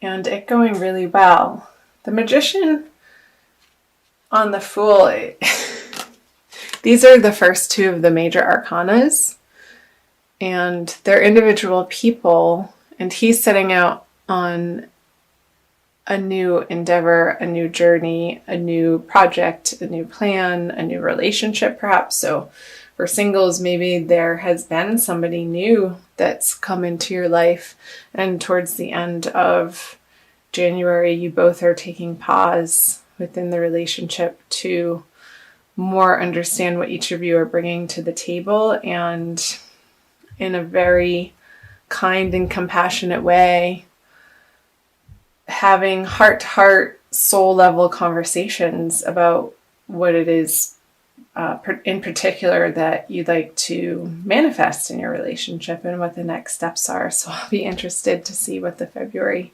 and it going really well. The Magician on the Fool, these are the first two of the major arcanas, and they're individual people, and he's setting out on a new endeavor, a new journey, a new project, a new plan, a new relationship perhaps. So for singles, maybe there has been somebody new that's come into your life, and towards the end of January, you both are taking pause within the relationship to more understand what each of you are bringing to the table, and in a very kind and compassionate way, having heart-to-heart, soul-level conversations about what it is in particular that you'd like to manifest in your relationship and what the next steps are. So I'll be interested to see what the February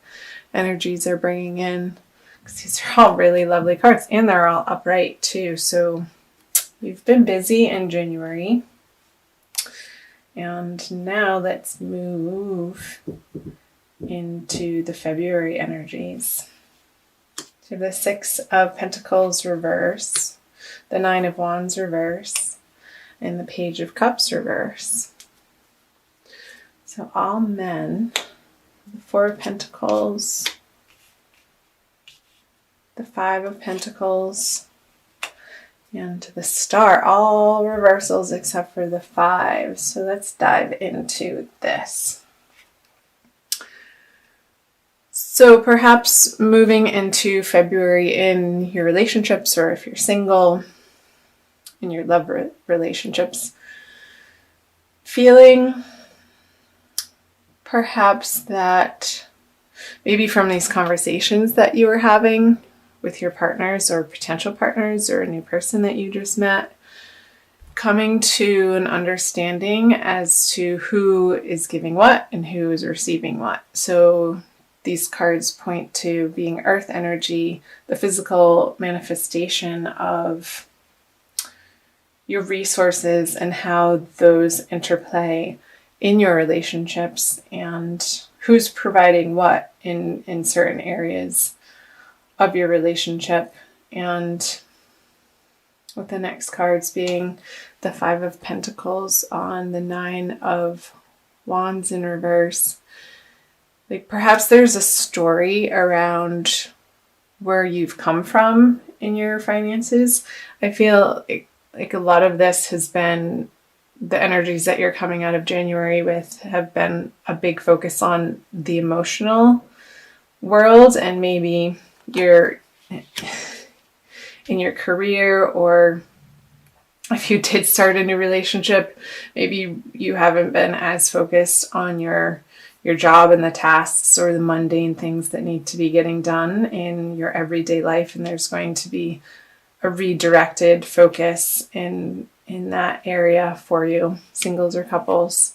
energies are bringing in, because these are all really lovely cards, and they're all upright too. So we've been busy in January, and now let's move into the February energies. So the Six of Pentacles reverse, the Nine of Wands reverse, and the Page of Cups reverse. So all men, the Four of Pentacles, the Five of Pentacles, and the Star, all reversals except for the Five. So let's dive into this. So perhaps moving into February in your relationships, or if you're single, in your love relationships, feeling perhaps that maybe from these conversations that you were having with your partners or potential partners or a new person that you just met, coming to an understanding as to who is giving what and who is receiving what. So these cards point to being earth energy, the physical manifestation of your resources and how those interplay in your relationships, and who's providing what in certain areas of your relationship. And with the next cards being the Five of Pentacles on the Nine of Wands in reverse. Like perhaps there's a story around where you've come from in your finances. I feel like a lot of this has been the energies that you're coming out of January with have been a big focus on the emotional world, and maybe you're in your career, or if you did start a new relationship, maybe you haven't been as focused on your job and the tasks or the mundane things that need to be getting done in your everyday life, and there's going to be a redirected focus in that area for you, singles or couples.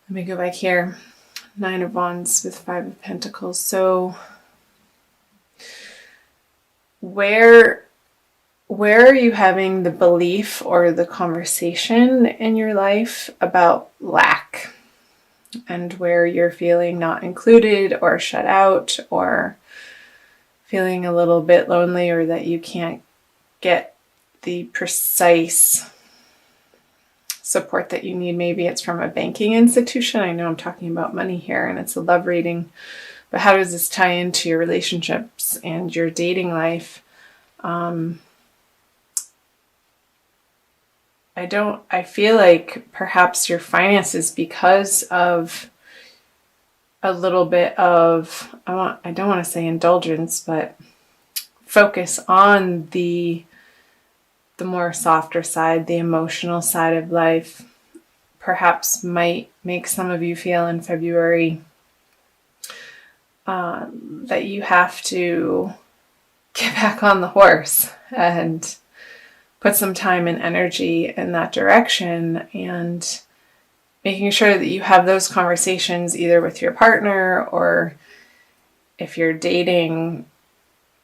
Let me go back here. Nine of Wands with Five of Pentacles. So where are you having the belief or the conversation in your life about lack, and where you're feeling not included or shut out, or feeling a little bit lonely, or that you can't get the precise support that you need? Maybe it's from a banking institution. I know I'm talking about money here and it's a love reading, but how does this tie into your relationships and your dating life? I feel like perhaps your finances, because of a little bit of, I don't want to say indulgence, but focus on the more softer side, the emotional side of life, perhaps might make some of you feel in February that you have to get back on the horse and put some time and energy in that direction, and making sure that you have those conversations either with your partner, or if you're dating,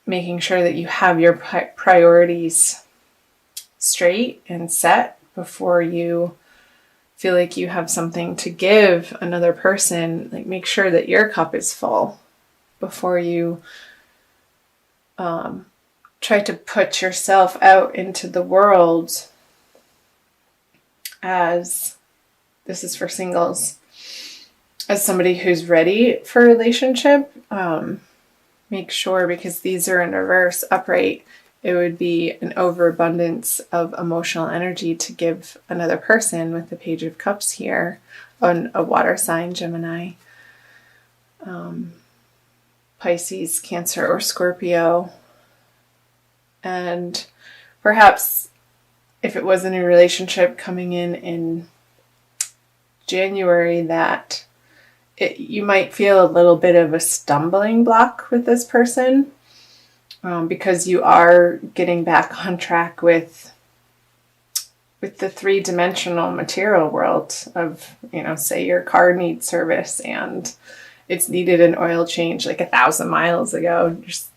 making sure that you have your priorities straight and set before you feel like you have something to give another person. Like, make sure that your cup is full before you try to put yourself out into the world as, this is for singles, as somebody who's ready for a relationship. Make sure, because these are in reverse, upright, it would be an overabundance of emotional energy to give another person with the Page of Cups here on a water sign, Gemini, Pisces, Cancer, or Scorpio. And perhaps if it was a new relationship coming in January, that you might feel a little bit of a stumbling block with this person, because you are getting back on track with the three-dimensional material world of, say your car needs service and it's needed an oil change like 1,000 miles ago. Just,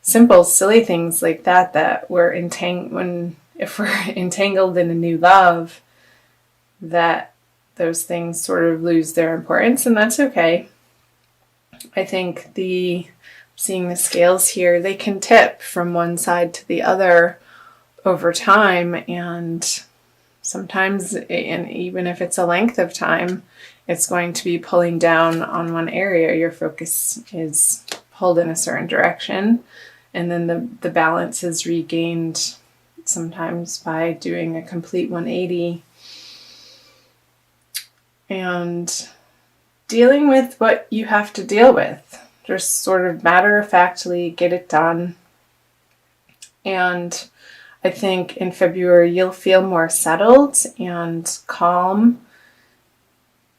simple, silly things like that we're if we're entangled in a new love, that those things sort of lose their importance, and that's okay. I think seeing the scales here, they can tip from one side to the other over time, and sometimes, and even if it's a length of time, it's going to be pulling down on one area. Your focus is pulled in a certain direction, and then the balance is regained sometimes by doing a complete 180 and dealing with what you have to deal with. Just sort of matter-of-factly get it done. And I think in February you'll feel more settled and calm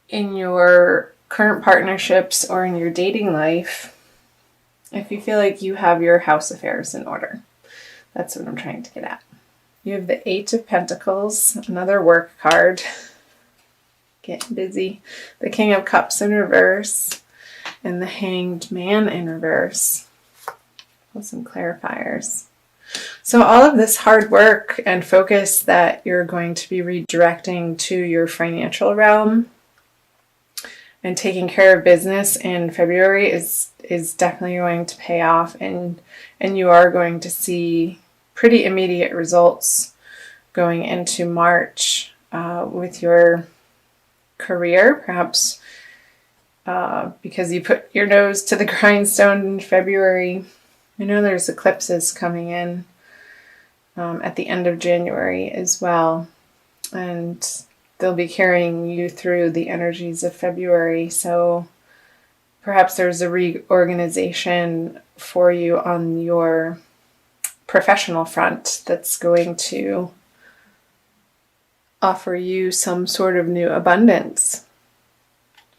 in your current partnerships or in your dating life if you feel like you have your house affairs in order. That's what I'm trying to get at. You have the Eight of Pentacles, another work card. Getting busy. The King of Cups in reverse. And the Hanged Man in reverse. With some clarifiers. So all of this hard work and focus that you're going to be redirecting to your financial realm and taking care of business in February is definitely going to pay off, and you are going to see pretty immediate results going into March with your career, perhaps because you put your nose to the grindstone in February. I know there's eclipses coming in at the end of January as well, and they'll be carrying you through the energies of February. So perhaps there's a reorganization for you on your professional front that's going to offer you some sort of new abundance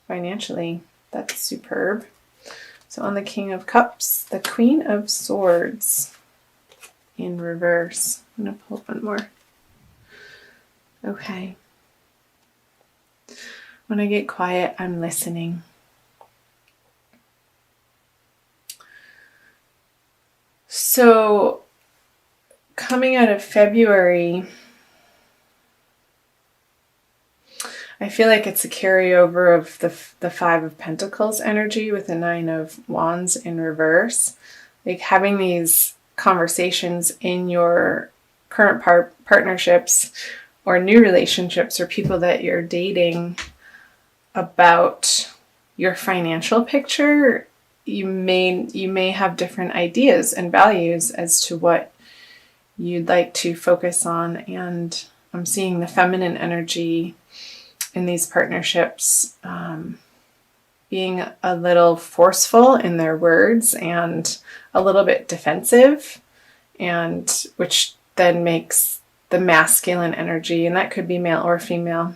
financially. That's superb. So on the King of Cups, the Queen of Swords in reverse. I'm going to pull one more. Okay. When I get quiet, I'm listening. So coming out of February, I feel like it's a carryover of the Five of Pentacles energy with the Nine of Wands in reverse. Like having these conversations in your current partnerships or new relationships or people that you're dating about your financial picture. You may have different ideas and values as to what you'd like to focus on, and I'm seeing the feminine energy in these partnerships being a little forceful in their words and a little bit defensive, and which then makes the masculine energy, and that could be male or female,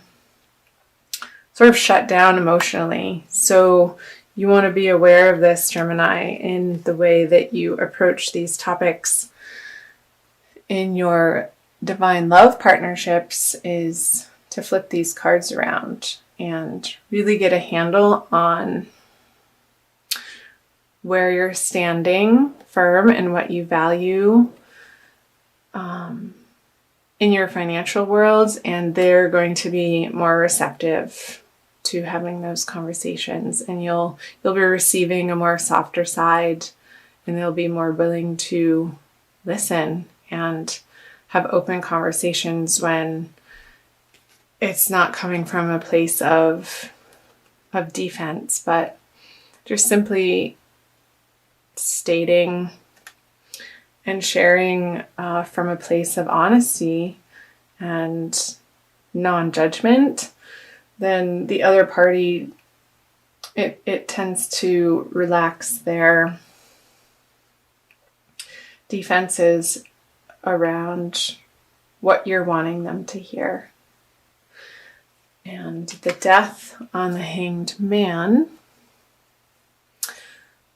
sort of shut down emotionally. So you want to be aware of this, Gemini, in the way that you approach these topics in your divine love partnerships, is to flip these cards around and really get a handle on where you're standing firm and what you value in your financial world, and they're going to be more receptive to having those conversations, and you'll be receiving a more softer side, and they'll be more willing to listen and have open conversations when it's not coming from a place of defense, but just simply stating and sharing from a place of honesty and non-judgment. Then the other party, it tends to relax their defenses around what you're wanting them to hear. And the Death on the Hanged Man,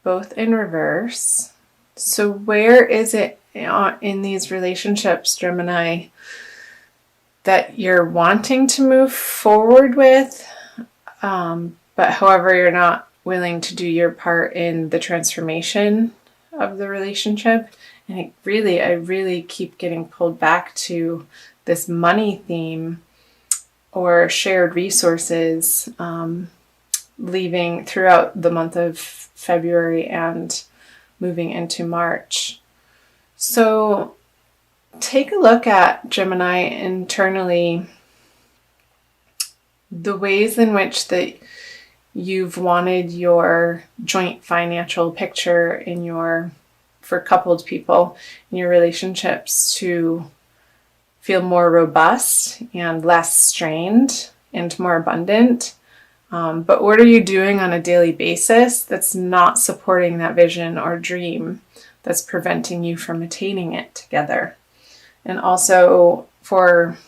both in reverse. So where is it in these relationships, Gemini, that you're wanting to move forward with, but however you're not willing to do your part in the transformation of the relationship? And I really keep getting pulled back to this money theme or shared resources, leaving throughout the month of February and moving into March. So take a look at, Gemini, internally, the ways in which that you've wanted your joint financial picture for coupled people in your relationships to feel more robust and less strained and more abundant. But what are you doing on a daily basis that's not supporting that vision or dream, that's preventing you from attaining it together? And also for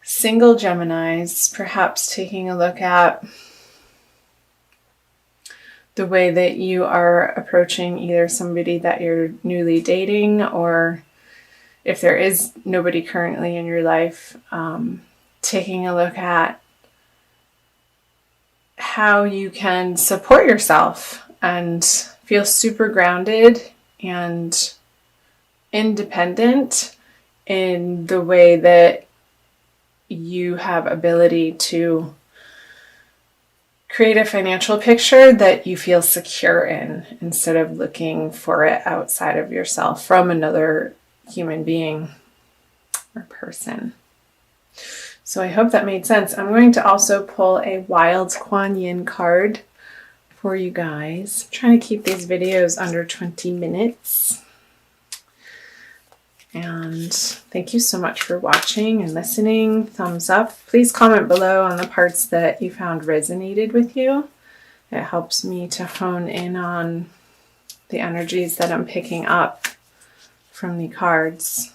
single Geminis, perhaps taking a look at the way that you are approaching either somebody that you're newly dating, or if there is nobody currently in your life, taking a look at how you can support yourself and feel super grounded and independent in the way that you have ability to create a financial picture that you feel secure in, instead of looking for it outside of yourself from another human being or person. So I hope that made sense. I'm going to also pull a Wild Kuan Yin card for you guys. I'm trying to keep these videos under 20 minutes. And thank you so much for watching and listening. Thumbs up. Please comment below on the parts that you found resonated with you. It helps me to hone in on the energies that I'm picking up from the cards.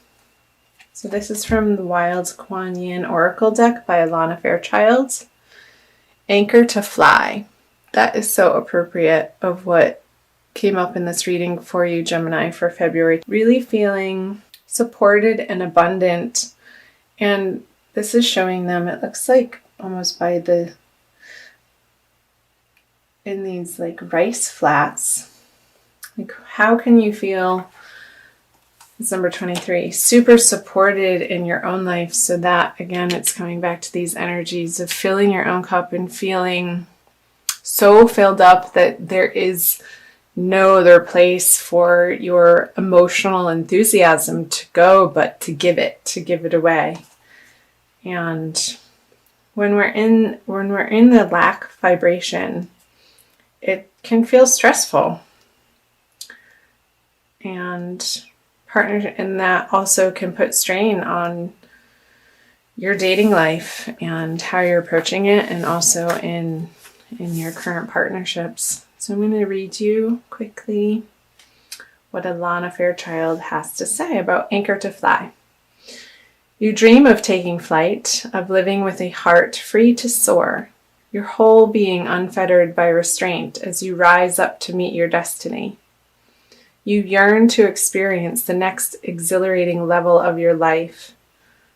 So this is from the Wild Kuan Yin Oracle deck by Alana Fairchild. Anchor to fly. That is so appropriate of what came up in this reading for you, Gemini, for February. Really feeling supported and abundant. And this is showing them, it looks like almost in these like rice flats. Like, how can you feel, it's number 23, super supported in your own life, so that, again, it's coming back to these energies of filling your own cup and feeling so filled up that there is no other place for your emotional enthusiasm to go but to give it away. And when we're in the lack vibration, it can feel stressful. And that also can put strain on your dating life and how you're approaching it, and also in your current partnerships. So I'm going to read you quickly what Alana Fairchild has to say about Anchor to Fly. You dream of taking flight, of living with a heart free to soar, your whole being unfettered by restraint as you rise up to meet your destiny. You yearn to experience the next exhilarating level of your life,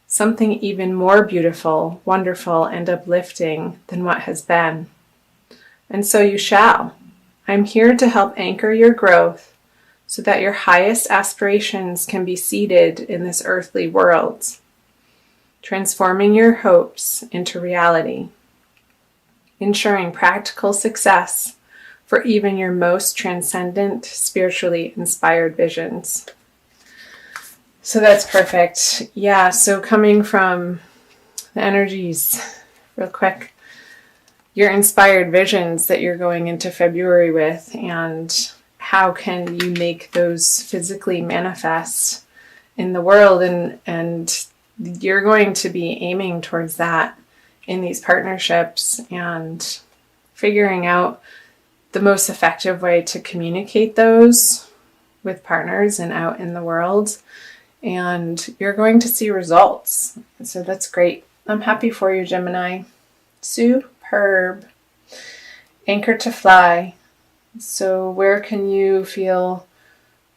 something even more beautiful, wonderful, and uplifting than what has been. And so you shall. I'm here to help anchor your growth so that your highest aspirations can be seated in this earthly world. transforming your hopes into reality, ensuring practical success for even your most transcendent, spiritually inspired visions. So that's perfect. Yeah, so coming from the energies, real quick, your inspired visions that you're going into February with, and how can you make those physically manifest in the world, and you're going to be aiming towards that in these partnerships and figuring out the most effective way to communicate those with partners and out in the world, and you're going to see results. So that's great. I'm happy for you, Gemini. Superb. Anchor to fly. So where can you feel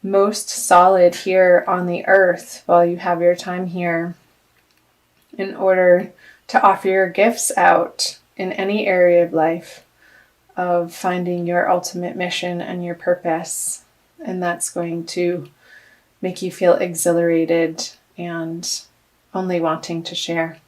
most solid here on the earth while you have your time here, in order to offer your gifts out in any area of life of finding your ultimate mission and your purpose. And that's going to make you feel exhilarated and only wanting to share.